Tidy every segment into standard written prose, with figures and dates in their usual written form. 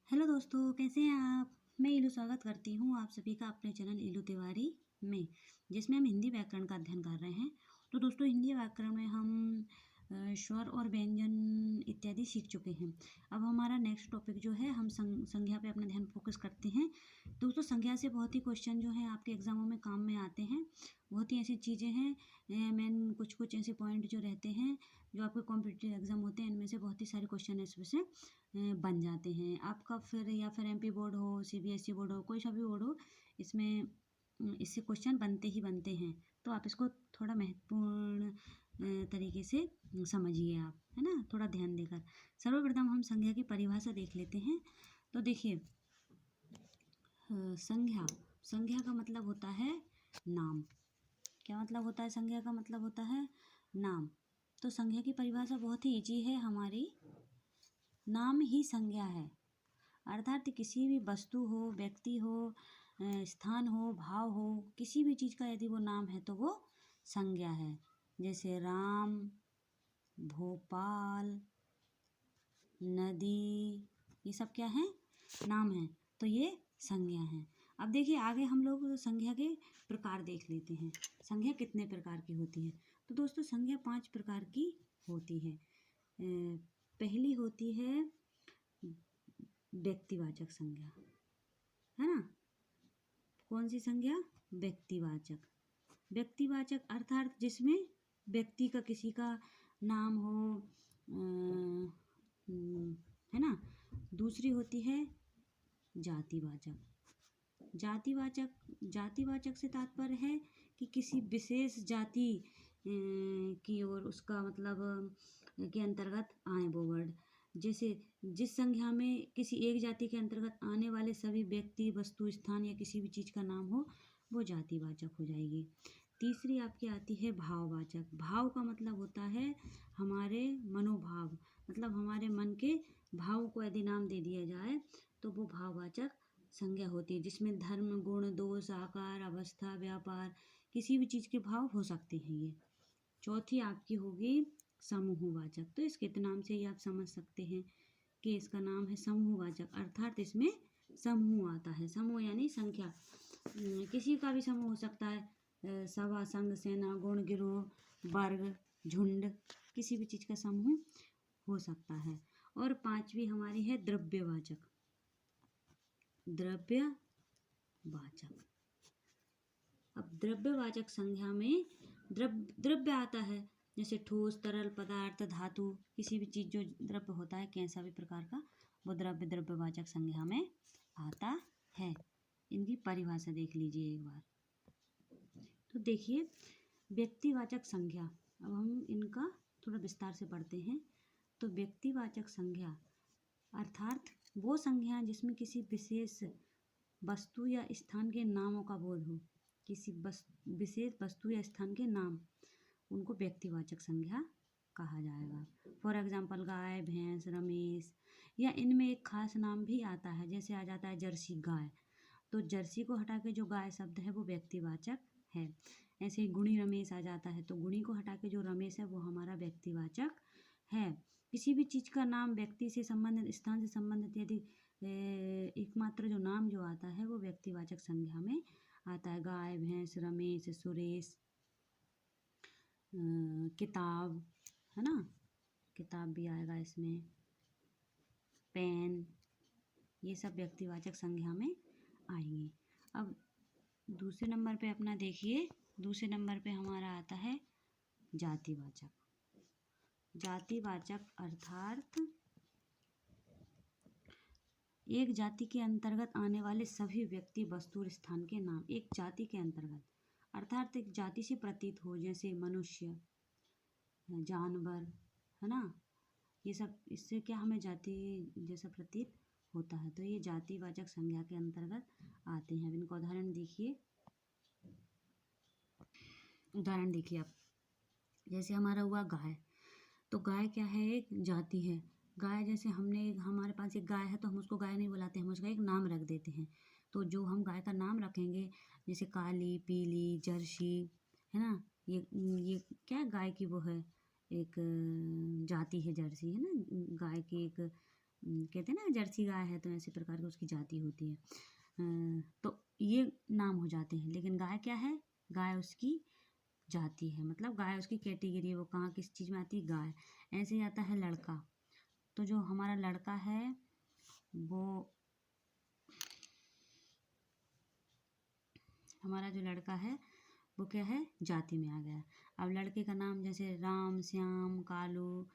Hello दोस्तों, कैसे हैं आप। मैं इलू स्वागत करती हूँ आप सभी का अपने चैनल इलू तिवारी में, जिसमें हम हिंदी व्याकरण का अध्ययन कर रहे हैं। तो दोस्तों, हिंदी व्याकरण में हम स्वर और व्यंजन इत्यादि सीख चुके हैं। अब हमारा नेक्स्ट टॉपिक जो है, हम संज्ञा पे अपना ध्यान फोकस करते हैं। दोस्तों, संज्ञा से बहुत ही क्वेश्चन जो हैं आपके एग्जामों में काम में आते हैं। बहुत ही ऐसी चीज़ें हैं, मेन कुछ कुछ ऐसे पॉइंट जो रहते हैं जो आपके कॉम्पिटिटिव एग्जाम होते हैं, इनमें से बहुत ही सारे क्वेश्चन इसमें से बन जाते हैं। आपका फिर या फिर एमपी बोर्ड हो, सीबीएसई बोर्ड हो, कोई सा भी बोर्ड हो, इसमें इससे क्वेश्चन बनते ही बनते हैं। तो आप इसको थोड़ा महत्वपूर्ण तरीके से समझिए आप, है ना, थोड़ा ध्यान देकर। सर्वप्रथम हम संज्ञा की परिभाषा देख लेते हैं। तो देखिए, संज्ञा संज्ञा का मतलब होता है नाम। क्या मतलब होता है? संज्ञा का मतलब होता है नाम। तो संज्ञा की परिभाषा बहुत ही ईजी है हमारी। नाम ही संज्ञा है, अर्थात किसी भी वस्तु हो, व्यक्ति हो, स्थान हो, भाव हो, किसी भी चीज़ का यदि वो नाम है तो वो संज्ञा है। जैसे राम, भोपाल, नदी, ये सब क्या है? नाम है। तो ये संज्ञा है। अब देखिए, आगे हम लोग संज्ञा के प्रकार देख लेते हैं। संज्ञा कितने प्रकार की होती है? तो दोस्तों, संज्ञा 5 प्रकार की होती है। पहली होती है व्यक्तिवाचक संज्ञा, है ना। कौन सी संज्ञा? व्यक्तिवाचक। व्यक्तिवाचक अर्थात जिसमें व्यक्ति का, किसी का नाम हो, है ना। दूसरी होती है जातिवाचक। जातिवाचक जातिवाचक से तात्पर्य है कि किसी विशेष जाति की ओर, उसका मतलब के अंतर्गत आए वो वर्ड। जैसे जिस संज्ञा में किसी एक जाति के अंतर्गत आने वाले सभी व्यक्ति, वस्तु, स्थान या किसी भी चीज़ का नाम हो, वो जातिवाचक हो जाएगी। तीसरी आपकी आती है भाववाचक। भाव का मतलब होता है हमारे मनोभाव, मतलब हमारे मन के भाव को यदि नाम दे दिया जाए तो वो भाववाचक संज्ञा होती है, जिसमें धर्म, गुण, दोष, आकार, अवस्था, व्यापार, किसी भी चीज़ के भाव हो सकते हैं ये। चौथी आपकी होगी समूहवाचक। तो इसके नाम से ही आप समझ सकते हैं कि इसका नाम है समूहवाचक, अर्थात इसमें समूह आता है। समूह यानी संख्या, किसी का भी समूह हो सकता है। सभा, संघ, सेना, गुण, गिरोह, वर्ग, झुंड, किसी भी चीज़ का समूह हो सकता है। और पांचवी हमारी है द्रव्यवाचक। द्रव्यवाचक। अब द्रव्यवाचक संज्ञा में द्रव्य आता है, जैसे ठोस, तरल पदार्थ, धातु, किसी भी चीज़ जो द्रव्य होता है, कैसा भी प्रकार का, वो द्रव्यवाचक संज्ञा में आता है। इनकी परिभाषा देख लीजिए एक बार। तो देखिए, व्यक्तिवाचक संज्ञा, अब हम इनका थोड़ा विस्तार से पढ़ते हैं। तो व्यक्तिवाचक संज्ञा अर्थात वो संज्ञा जिसमें किसी विशेष वस्तु या स्थान के नामों का बोध हो। किसी विशेष वस्तु या स्थान के नाम, उनको व्यक्तिवाचक संज्ञा कहा जाएगा। फॉर एग्जाम्पल, गाय, भैंस, रमेश, या इनमें एक खास नाम भी आता है, जैसे आ जाता है जर्सी गाय। तो जर्सी को हटा के जो गाय शब्द है वो व्यक्तिवाचक है। ऐसे ही गुणी रमेश आ जाता है, तो गुणी को हटा के जो रमेश है वो हमारा व्यक्तिवाचक है। किसी भी चीज़ का नाम व्यक्ति से संबंधित, स्थान से संबंधित यदि एकमात्र जो नाम जो आता है वो व्यक्तिवाचक संज्ञा में आता है। गाय, भैंस, रमेश, सुरेश, किताब, है ना, किताब भी आएगा इसमें, पेन, ये सब व्यक्तिवाचक संज्ञा में आएंगे। अब दूसरे नंबर पे अपना देखिए, दूसरे नंबर पे हमारा आता है जातिवाचक। जातिवाचक अर्थात एक जाति के अंतर्गत आने वाले सभी व्यक्ति, वस्तु और स्थान के नाम। एक जाति के अंतर्गत अर्थात एक जाति से प्रतीत हो, जैसे मनुष्य, जानवर, है ना, ये सब, इससे क्या हमें जाति जैसा प्रतीत होता है। तो ये जातिवाचक संज्ञा के अंतर्गत आते हैं। अब इनका उदाहरण देखिए। उदाहरण देखिए आप, जैसे हमारा हुआ गाय। तो गाय क्या है? एक जाति है। गाय, जैसे हमारे पास एक गाय है तो हम उसको गाय नहीं बुलाते, हम उसका एक नाम रख देते हैं। तो जो हम गाय का नाम रखेंगे, जैसे काली, पीली, जर्सी, है ना, ये क्या है? गाय की वो है, एक जाति है जर्सी, है ना, गाय की एक कहते हैं ना जर्सी गाय है तो ऐसे प्रकार की उसकी जाति होती है। तो ये नाम हो जाते हैं। लेकिन गाय क्या है? गाय उसकी जाति है, मतलब गाय उसकी कैटेगरी है, वो कहाँ किस चीज़ में आती है? गाय। ऐसे ही आता है लड़का। तो जो हमारा लड़का है वो हमारा जो लड़का है वो क्या है? जाति में आ गया। अब लड़के का नाम जैसे राम, श्याम, कालू,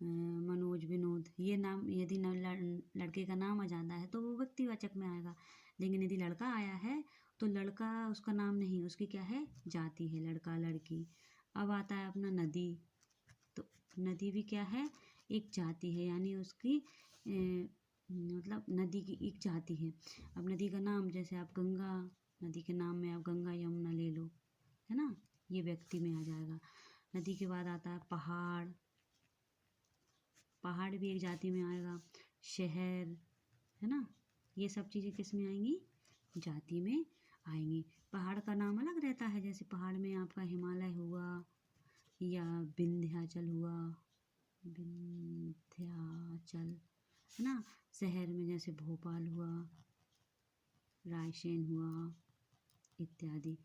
मनोज, विनोद, ये नाम यदि लड़के का नाम आ जाता है तो वो व्यक्तिवाचक में आएगा। लेकिन यदि लड़का आया है तो लड़का उसका नाम नहीं, उसकी क्या है? जाति है, लड़का लड़की। अब आता है अपना नदी। तो नदी भी क्या है? एक जाति है, यानी उसकी मतलब नदी की एक जाति है। अब नदी का नाम जैसे आप गंगा, नदी के नाम में आप गंगा यमुना ले लो, है ना, ये व्यक्ति में आ जाएगा। नदी के बाद आता है पहाड़। पहाड़ भी एक जाति में आएगा। शहर, है ना, ये सब चीज़ें किस में आएंगी? जाति में आएंगी। पहाड़ का नाम अलग रहता है, जैसे पहाड़ में आपका हिमालय हुआ या विंध्याचल हुआ, विंध्याचल, है ना। शहर में जैसे भोपाल हुआ, रायसेन हुआ इत्यादि।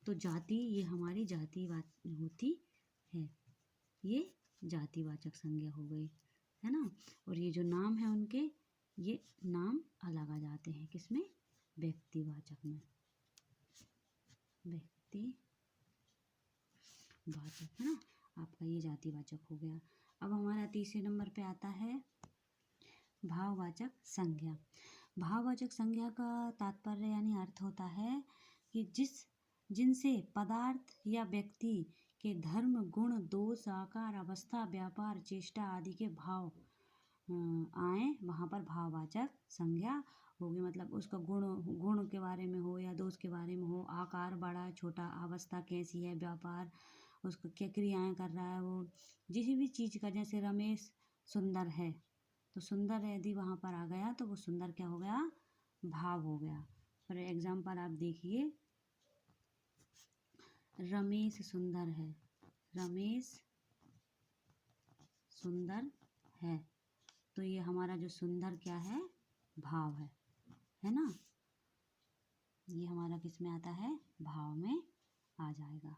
तो जाति ये हमारी जाति होती है, ये जातिवाचक संज्ञा हो गई, है ना। और ये जो नाम है उनके, ये नाम अलग आ जाते हैं किसमें? व्यक्तिवाचक में। व्यक्तिवाचक, है ना, आपका ये जातिवाचक हो गया। अब हमारा तीसरे नंबर पे आता है भाववाचक संज्ञा। भाववाचक संज्ञा का तात्पर्य यानी अर्थ होता है कि जिनसे पदार्थ या व्यक्ति के धर्म, गुण, दोष, आकार, अवस्था, व्यापार, चेष्टा आदि के भाव आए, वहाँ पर भाववाचक संज्ञा होगी। मतलब उसका गुण के बारे में हो या दोष के बारे में हो, आकार बड़ा छोटा, अवस्था कैसी है, व्यापार उसको क्या क्रियाएं कर रहा है, वो जिस भी चीज़ का, जैसे रमेश सुंदर है तो सुंदर यदि वहाँ पर आ गया तो वो सुंदर क्या हो गया? भाव हो गया। फॉर एग्जाम्पल आप देखिए, रमेश सुंदर है, रमेश सुंदर है, तो ये हमारा जो सुंदर क्या है? भाव है ना। ये हमारा किस में आता है? भाव में आ जाएगा।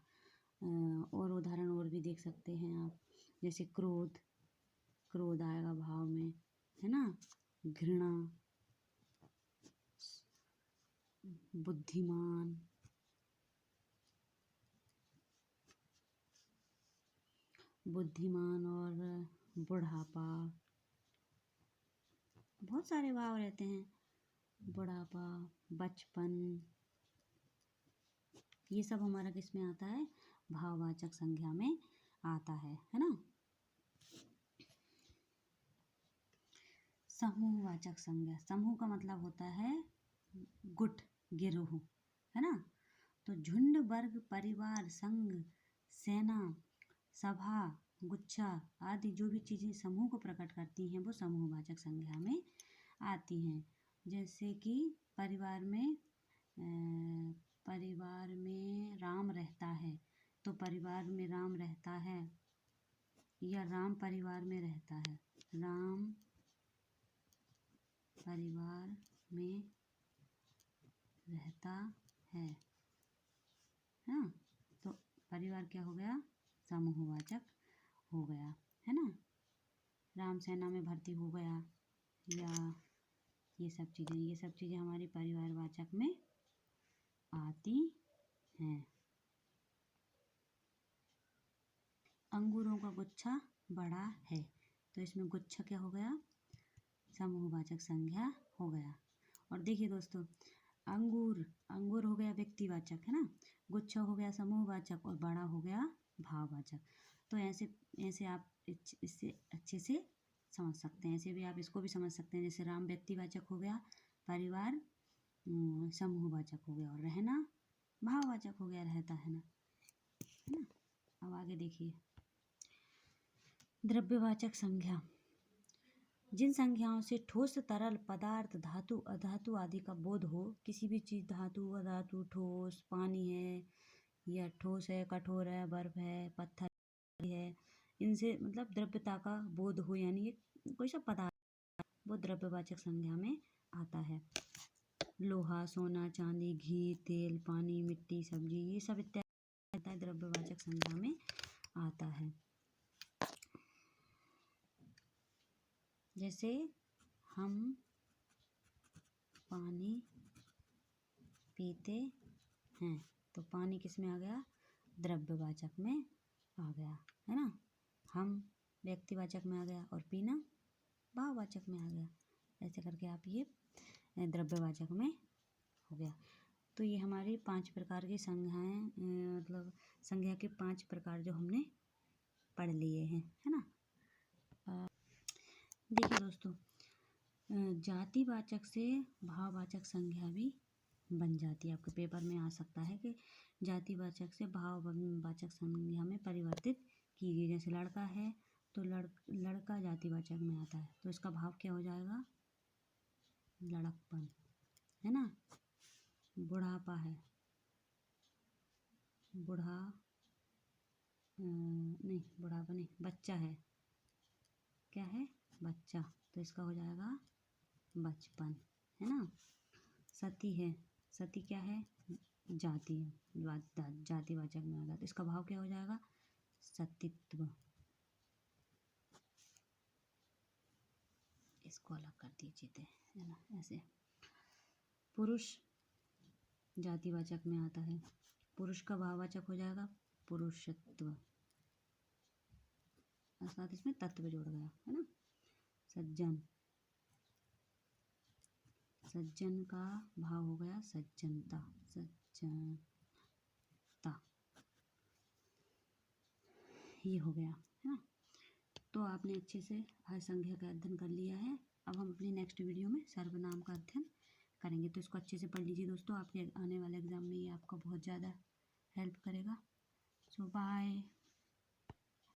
और उदाहरण और भी देख सकते हैं आप, जैसे क्रोध, क्रोध आएगा भाव में, है ना। घृणा, बुद्धिमान, बुद्धिमान और बुढ़ापा, बहुत सारे भाव रहते हैं। बुढ़ापा, बचपन, ये सब हमारा किस में आता है? भाववाचक संज्ञा में आता है ना। समूहवाचक संज्ञा। समूह का मतलब होता है गुट, गिरोह, है ना। तो झुंड, वर्ग, परिवार, संघ, सेना, सभा, गुच्छा आदि जो भी चीज़ें समूह को प्रकट करती हैं वो समूहवाचक संज्ञा में आती हैं। जैसे कि परिवार में राम रहता है, तो परिवार में राम रहता है या राम परिवार में रहता है, राम परिवार में रहता है, हाँ, तो परिवार क्या हो गया? समूहवाचक हो गया, है ना। राम सेना में भर्ती हो गया, या ये सब चीज़ें हमारी परिवारवाचक में आती हैं। अंगूरों का गुच्छा बड़ा है, तो इसमें गुच्छा क्या हो गया? समूहवाचक संज्ञा हो गया। और देखिए दोस्तों, अंगूर हो गया व्यक्तिवाचक, है ना। गुच्छा हो गया समूहवाचक और बड़ा हो गया भाववाचक। तो ऐसे आप इससे अच्छे से समझ सकते हैं। ऐसे भी आप इसको भी समझ सकते हैं, जैसे राम व्यक्तिवाचक हो गया, परिवार समूहवाचक हो गया और रहना भाववाचक हो गया, रहता है ना। अब आगे देखिए, द्रव्यवाचक संज्ञा। जिन संज्ञाओं से ठोस, तरल, पदार्थ, धातु, अधातु आदि का बोध हो, किसी भी चीज़ धातु, अधातु, ठोस, पानी है या ठोस है, कठोर है, बर्फ है, पत्थर है, इनसे मतलब द्रव्यता का बोध हो, यानी ये कोई सा पदार्थ, वो द्रव्यवाचक संज्ञा में आता है। लोहा, सोना, चांदी, घी, तेल, पानी, मिट्टी, सब्जी, ये सब इत्यादि द्रव्यवाचक संज्ञा में आता है। जैसे हम पानी पीते हैं तो पानी किस में आ गया? द्रव्यवाचक में आ गया, है ना। हम व्यक्तिवाचक में आ गया और पीना भाववाचक में आ गया। ऐसे करके आप ये द्रव्यवाचक में हो गया। तो ये हमारी 5 प्रकार की संज्ञाएं, मतलब संज्ञा के 5 प्रकार जो हमने पढ़ लिए हैं, है ना। देखिए दोस्तों, जातिवाचक से भाववाचक संज्ञा भी बन जाती है। आपके पेपर में आ सकता है कि जातिवाचक से भाववाचक संज्ञा में परिवर्तित की गई। जैसे लड़का है तो लड़का जातिवाचक में आता है, तो इसका भाव क्या हो जाएगा? लड़कपन, है ना। बुढ़ापा है, बुढ़ापा नहीं, बच्चा है, क्या है? बच्चा, तो इसका हो जाएगा बचपन, है ना। सती है, सती क्या है? जाति है, जातिवाचक में आ गया, तो इसका भाव क्या हो जाएगा? सतीत्व। इसको अलग कर दीजिए थे, है ना, ऐसे। पुरुष जातिवाचक में आता है, पुरुष का भाववाचक हो जाएगा पुरुषत्व, और साथ इसमें तत्व जोड़ गया, है ना। सज्जन, सज्जन का भाव हो गया सज्जनता, सज्जनता, ये हो गया, है ना। तो आपने अच्छे से हर संज्ञा का अध्ययन कर लिया है। अब हम अपनी नेक्स्ट वीडियो में सर्वनाम का अध्ययन करेंगे, तो इसको अच्छे से पढ़ लीजिए दोस्तों। आपके आने वाले एग्जाम में ये आपका बहुत ज़्यादा हेल्प करेगा। सो बाय।